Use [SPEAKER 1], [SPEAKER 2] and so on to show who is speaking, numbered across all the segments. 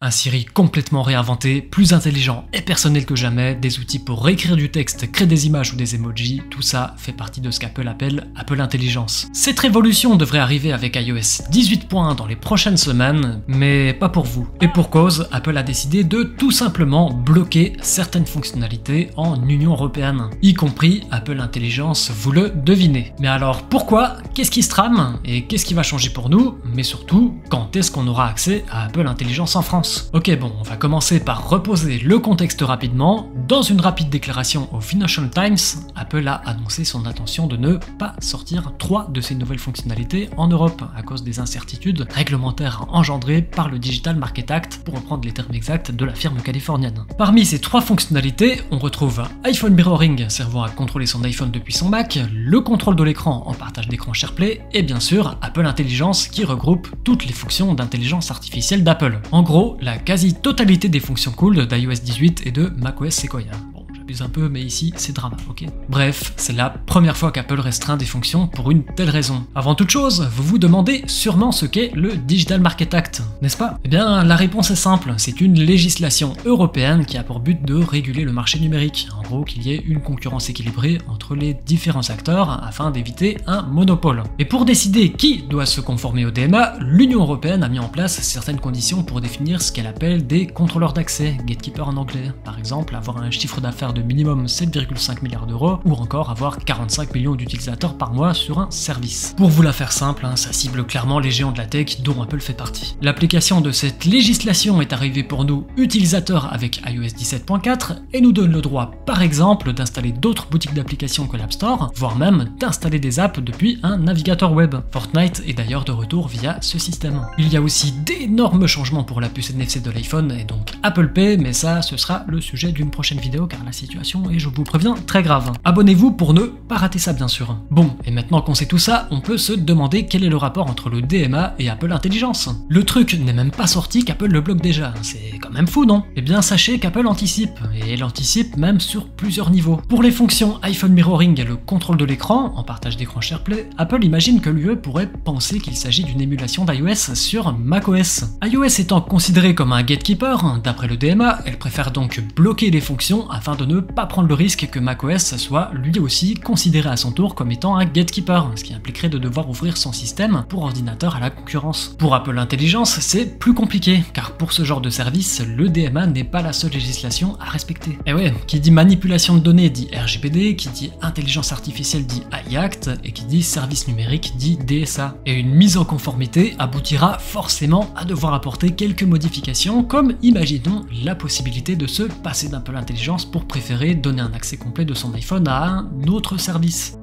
[SPEAKER 1] Un Siri complètement réinventé, plus intelligent et personnel que jamais, des outils pour réécrire du texte, créer des images ou des emojis, tout ça fait partie de ce qu'Apple appelle Apple Intelligence. Cette révolution devrait arriver avec iOS 18.1 dans les prochaines semaines, mais pas pour vous. Et pour cause, Apple a décidé de tout simplement bloquer certaines fonctionnalités en Union Européenne, y compris Apple Intelligence, vous le devinez. Mais alors pourquoi? Qu'est-ce qui se trame? Et qu'est-ce qui va changer pour nous? Mais surtout, quand est-ce qu'on aura accès à Apple Intelligence en France? Ok, bon, on va commencer par reposer le contexte rapidement. Dans une rapide déclaration au Financial Times, Apple a annoncé son intention de ne pas sortir 3 de ces nouvelles fonctionnalités en Europe à cause des incertitudes réglementaires engendrées par le Digital Market Act, pour reprendre les termes exacts de la firme californienne. Parmi ces 3 fonctionnalités, on retrouve iPhone Mirroring servant à contrôler son iPhone depuis son Mac, le contrôle de l'écran en partage d'écran SharePlay et bien sûr Apple Intelligence qui regroupe toutes les fonctions d'intelligence artificielle d'Apple. En gros, la quasi-totalité des fonctions cool d'iOS 18 et de macOS Sequoia. Bon, j'abuse un peu, mais ici, c'est drama, ok? Bref, c'est la première fois qu'Apple restreint des fonctions pour une telle raison. Avant toute chose, vous vous demandez sûrement ce qu'est le Digital Market Act, n'est-ce pas? Eh bien, la réponse est simple, c'est une législation européenne qui a pour but de réguler le marché numérique. En gros, qu'il y ait une concurrence équilibrée entre les différents acteurs afin d'éviter un monopole. Et pour décider qui doit se conformer au DMA, l'Union Européenne a mis en place certaines conditions pour définir ce qu'elle appelle des contrôleurs d'accès, gatekeeper en anglais. Par exemple, avoir un chiffre d'affaires de minimum 7,5 milliards d'euros ou encore avoir 45 millions d'utilisateurs par mois sur un service. Pour vous la faire simple, ça cible clairement les géants de la tech dont Apple fait partie. L'application de cette législation est arrivée pour nous utilisateurs avec iOS 17.4 et nous donne le droit par exemple d'installer d'autres boutiques d'applications que l'App Store, voire même d'installer des apps depuis un navigateur web. Fortnite est d'ailleurs de retour via ce système. Il y a aussi d'énormes changements pour la puce NFC de l'iPhone et donc Apple Pay, mais ça ce sera le sujet d'une prochaine vidéo car la situation est, je vous préviens, très grave. Abonnez-vous pour ne pas rater ça bien sûr. Bon, et maintenant qu'on sait tout ça, on peut se demander quel est le rapport entre le DMA et Apple Intelligence. Le truc n'est même pas sorti qu'Apple le bloque déjà, c'est quand même fou non? Eh bien sachez qu'Apple anticipe, et elle anticipe même sur plusieurs niveaux. Pour les fonctions iPhone Mirroring et le contrôle de l'écran, en partage d'écran SharePlay, Apple imagine que l'UE pourrait penser qu'il s'agit d'une émulation d'iOS sur macOS. iOS étant considéré comme un gatekeeper, d'après le DMA, elle préfère donc bloquer les fonctions afin de ne pas prendre le risque que macOS soit lui aussi considéré à son tour comme étant un gatekeeper, ce qui impliquerait de devoir ouvrir son système pour ordinateur à la concurrence. Pour Apple Intelligence, c'est plus compliqué, car pour ce genre de service, le DMA n'est pas la seule législation à respecter. Et ouais, qui dit manipulation de données dit RGPD, qui dit intelligence artificielle dit AI Act, et qui dit service numérique dit DSA. Et une mise en conformité aboutira forcément à devoir apporter quelques modifications, comme imaginons la possibilité de se passer d'Apple Intelligence pour préférer donner un accès complet de son iPhone à un autre service.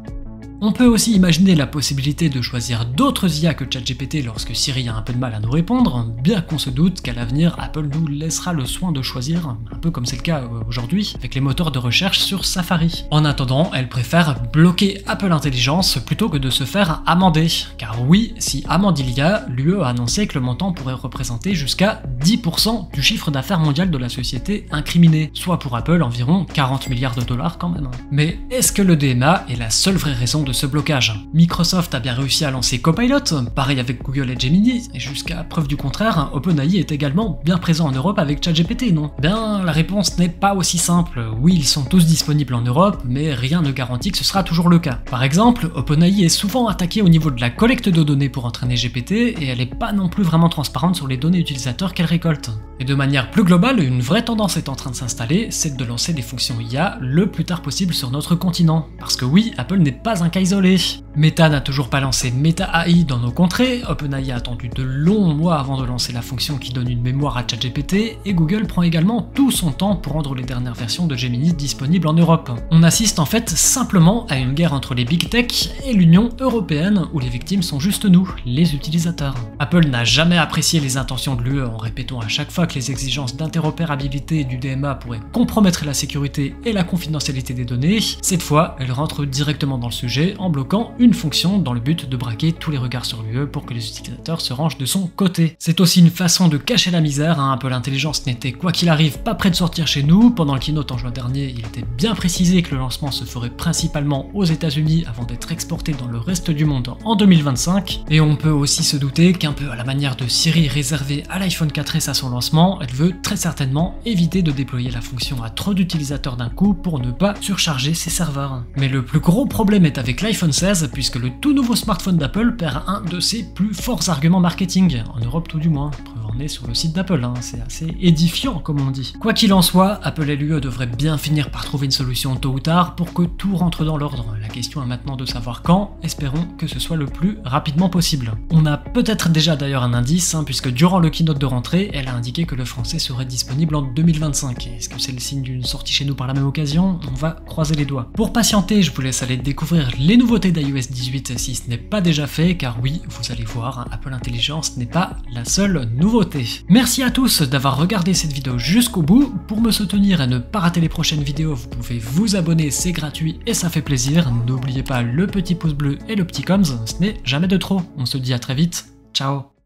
[SPEAKER 1] On peut aussi imaginer la possibilité de choisir d'autres IA que ChatGPT lorsque Siri a un peu de mal à nous répondre, bien qu'on se doute qu'à l'avenir, Apple nous laissera le soin de choisir, un peu comme c'est le cas aujourd'hui, avec les moteurs de recherche sur Safari. En attendant, elle préfère bloquer Apple Intelligence plutôt que de se faire amender. Car oui, si amende il y a, l'UE a annoncé que le montant pourrait représenter jusqu'à 10% du chiffre d'affaires mondial de la société incriminée, soit pour Apple environ 40 milliards de dollars quand même. Mais est-ce que le DMA est la seule vraie raison de ce blocage? Microsoft a bien réussi à lancer Copilot, pareil avec Google et Gemini, et jusqu'à preuve du contraire, OpenAI est également bien présent en Europe avec ChatGPT, non? Bien, la réponse n'est pas aussi simple. Oui, ils sont tous disponibles en Europe, mais rien ne garantit que ce sera toujours le cas. Par exemple, OpenAI est souvent attaquée au niveau de la collecte de données pour entraîner GPT, et elle n'est pas non plus vraiment transparente sur les données utilisateurs qu'elle récolte. Et de manière plus globale, une vraie tendance est en train de s'installer, c'est de lancer des fonctions IA le plus tard possible sur notre continent. Parce que oui, Apple n'est pas un cas isolé. Meta n'a toujours pas lancé Meta AI dans nos contrées, OpenAI a attendu de longs mois avant de lancer la fonction qui donne une mémoire à ChatGPT, et Google prend également tout son temps pour rendre les dernières versions de Gemini disponibles en Europe. On assiste en fait simplement à une guerre entre les big tech et l'Union Européenne, où les victimes sont juste nous, les utilisateurs. Apple n'a jamais apprécié les intentions de l'UE en répétant à chaque fois que les exigences d'interopérabilité du DMA pourraient compromettre la sécurité et la confidentialité des données. Cette fois, elle rentre directement dans le sujet changer en bloquant une fonction dans le but de braquer tous les regards sur l'UE pour que les utilisateurs se rangent de son côté. C'est aussi une façon de cacher la misère, hein. Apple Intelligence n'était quoi qu'il arrive pas près de sortir chez nous. Pendant le keynote en juin dernier, il était bien précisé que le lancement se ferait principalement aux États-Unis avant d'être exporté dans le reste du monde en 2025. Et on peut aussi se douter qu'un peu à la manière de Siri réservée à l'iPhone 4S à son lancement, elle veut très certainement éviter de déployer la fonction à trop d'utilisateurs d'un coup pour ne pas surcharger ses serveurs. Mais le plus gros problème est avec l'iPhone 16 puisque le tout nouveau smartphone d'Apple perd un de ses plus forts arguments marketing, en Europe tout du moins. Preuve en est sur le site d'Apple, hein. C'est assez édifiant comme on dit. Quoi qu'il en soit, Apple et l'UE devraient bien finir par trouver une solution tôt ou tard pour que tout rentre dans l'ordre. La question est maintenant de savoir quand, espérons que ce soit le plus rapidement possible. On a peut-être déjà d'ailleurs un indice, hein, puisque durant le keynote de rentrée, elle a indiqué que le français serait disponible en 2025. Est-ce que c'est le signe d'une sortie chez nous par la même occasion? On va croiser les doigts. Pour patienter, je vous laisse aller découvrir les nouveautés d'iOS 18 si ce n'est pas déjà fait, car oui, vous allez voir, hein, Apple Intelligence n'est pas la seule nouveauté. Merci à tous d'avoir regardé cette vidéo jusqu'au bout. Pour me soutenir et ne pas rater les prochaines vidéos, vous pouvez vous abonner, c'est gratuit et ça fait plaisir. N'oubliez pas le petit pouce bleu et le petit coms, ce n'est jamais de trop. On se dit à très vite, ciao.